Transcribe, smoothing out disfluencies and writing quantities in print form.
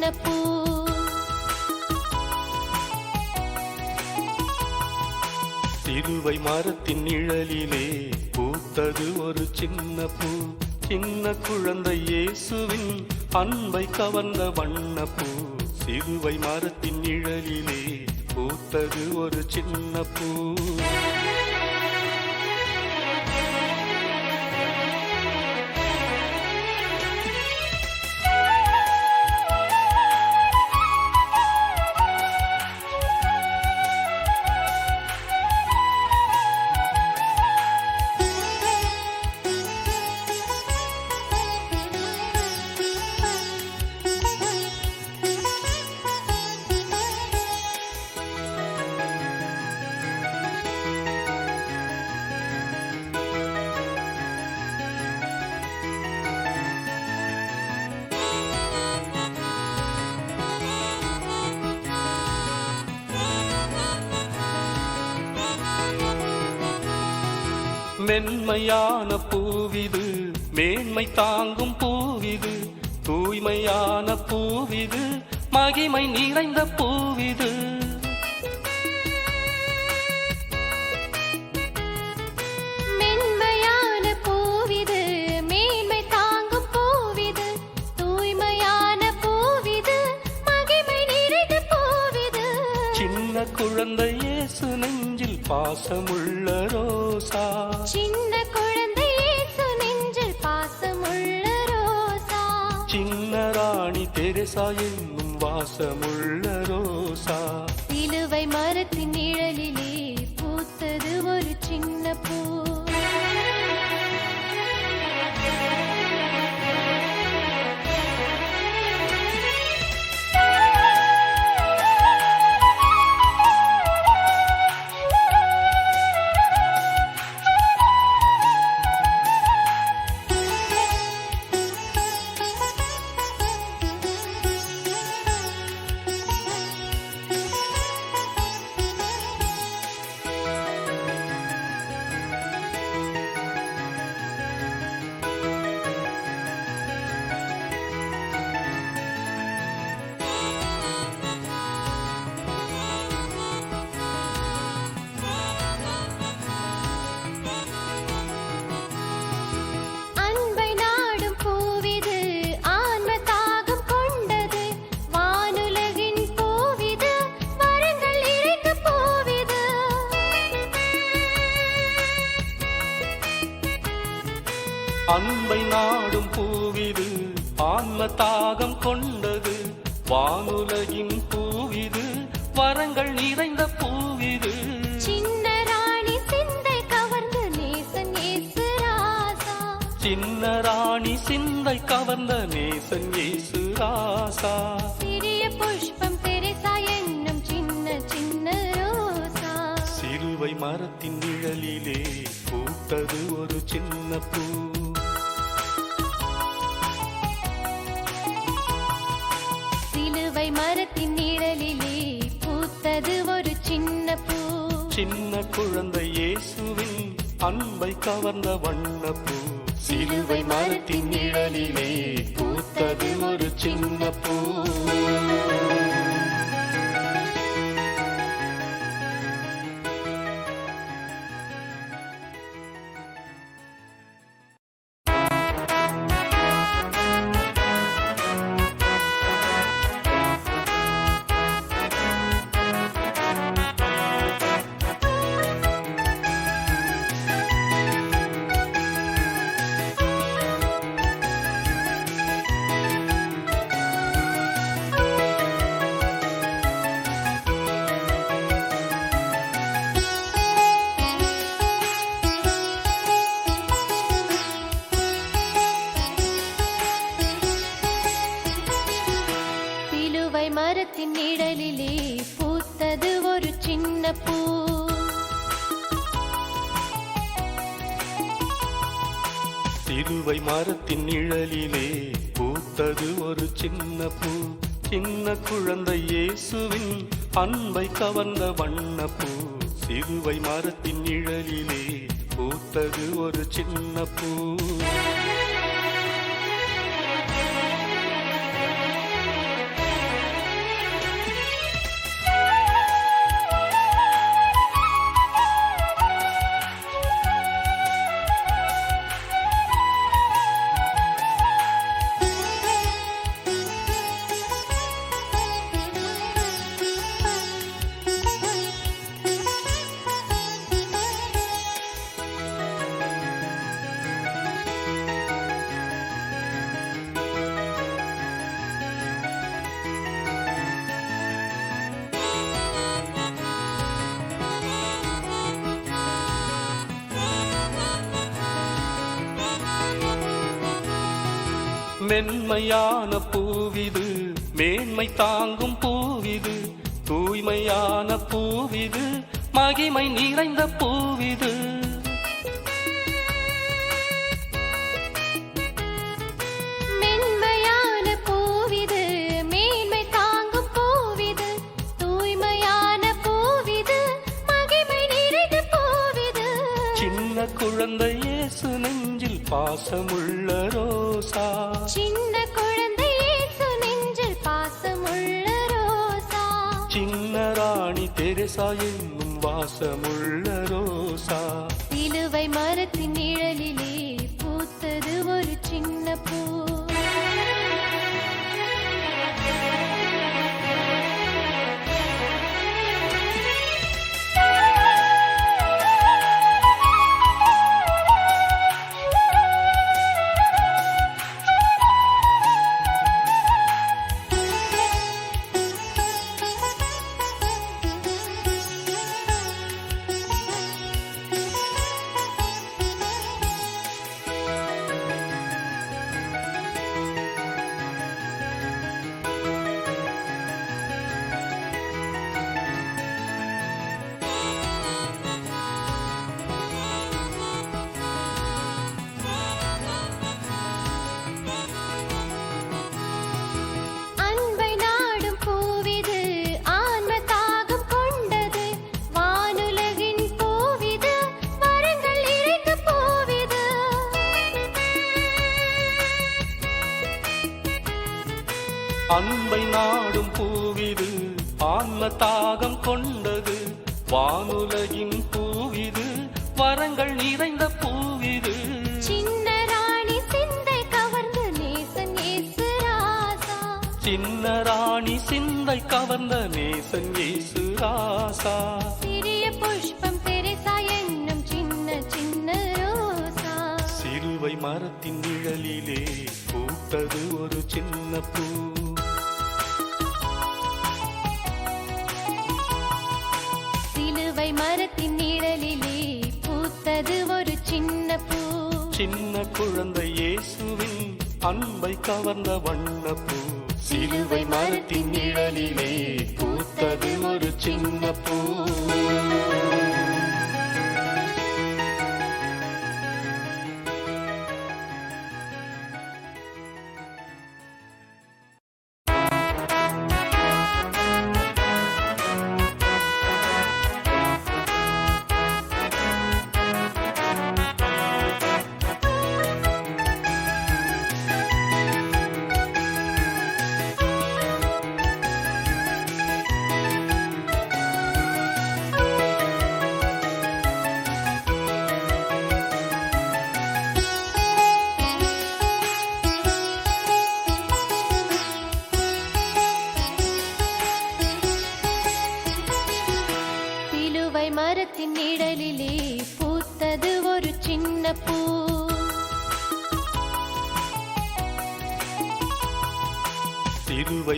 சின்ன பூ. சிலுவை மரத்தின் நிழலிலே பூத்தது ஒரு சின்ன பூ. சின்ன குழந்தை இயேசுவின் அன்பை கவர்ந்த வண்ணப்பூ. சிலுவை மரத்தின் நிழலிலே பூத்தது ஒரு சின்ன பூ. மென்மையான பூவிது, மேன்மை தாங்கும் பூவிது. தூய்மையான பூவிது, மகிமை நிறைந்த பூவிது. மென்மையான பூவிது, மேன்மை தாங்கும் பூவிது. தூய்மையான பூவிது, மகிமை நிறைந்த பூவிது. சின்ன குழந்தை இயேசு நெஞ்சில் பாசமுள்ள ரோசா. சின்ன குழந்தை இயேசு நெஞ்சில் பாசமுள்ள ரோசா. சின்ன ராணி தெரேசா என்னும் வாசமுள்ள ரோசா. சிலுவை மரத்தின் நிழலிலே பூத்தது ஒரு சின்ன பூ. அன்பை நாடும் பூவிது, ஆன்ம தாகம் கொண்டது. வானுலகின் பூவிது, வரங்கள் நிறைந்த பூவிது. சின்ன ராணி சிந்தை கவர்ந்த நேசன் இயேசு ராசா. சின்ன ராணி சிந்தை கவர்ந்த நேசன் இயேசு ராசா. சிறிய புஷ்பம் தெரேசா என்னும் சின்ன சின்ன ரோசா. சிலுவை மரத்தின் நிழலிலே பூத்தது ஒரு சின்ன பூ. சிலுவை மரத்தின் நிழலிலே பூத்தது ஒரு சின்ன பூ. சின்ன குழந்தை இயேசுவின் அன்பை கவர்ந்த வண்ணப்பூ. சிலுவை மரத்தின் நிழலிலே பூத்தது ஒரு சின்ன பூ. மரத்தின் நிழலிலே பூத்தது ஒரு சின்ன பூ. சிலுவை மரத்தின் நிழலிலே பூத்தது ஒரு சின்ன பூ. சின்ன குழந்தை இயேசுவின் அன்பை கவர்ந்த வண்ணப்பூ. சிலுவை மரத்தின் நிழலிலே பூத்தது ஒரு சின்ன பூ. மென்மையான பூவிது, மேன்மை தாங்கும் பூவிது, தூய்மையான பூவிது, மகிமை நிறைந்த பூவிது. மென்மையான பூவிது, மேன்மை தாங்கும் பூவிது, தூய்மையான பூவிது, மகிமை நிறைந்த பூவிது. சின்ன குழந்தை இயேசு நெஞ்சில் பாசமுள்ள ரோசா, சின்ன குழந்தை இயேசு நெஞ்சில் பாசமுள்ள ரோசா, சின்ன ராணி தெரேசா என்னும் வாசமுள்ள ரோசா. சிலுவை மரத்தின் நிழலிலே பூத்தது ஒரு சின்ன பூ. அன்பை நாடும் பூவிது, ஆன்ம தாகம் கொண்டது, வானுலகின் பூவிது, வரங்கள் நிறைந்த பூவிது. அன்பை நாடும் பூவிது, ஆன்ம தாகம் கொண்டது, வானுலகின் பூவிது, வரங்கள் நிறைந்த பூவிது. சின்ன ராணி சிந்தை கவர்ந்த நேசன் இயேசு ராசா, சின்ன ராணி சிந்தை கவர்ந்த நேசன் இயேசு ராசா. சிறிய புஷ்பம் தெரேசா என்னும் சின்ன சின்ன ரோசா, சிலுவை மரத்தின் நிழலிலே பூத்தது ஒரு சின்ன பூ. சிலுவை மரத்தின் நிழலிலே பூத்தது ஒரு சின்ன பூ. சின்ன குழந்தை இயேசுவின் அன்பை கவர்ந்த வண்ணப்பூ. சிலுவை மரத்தின் நிழலிலே பூத்தது ஒரு சின்ன பூ. சிலுவை மரத்தின் நிழலிலே பூத்தது ஒரு சின்ன பூ. சிலுவை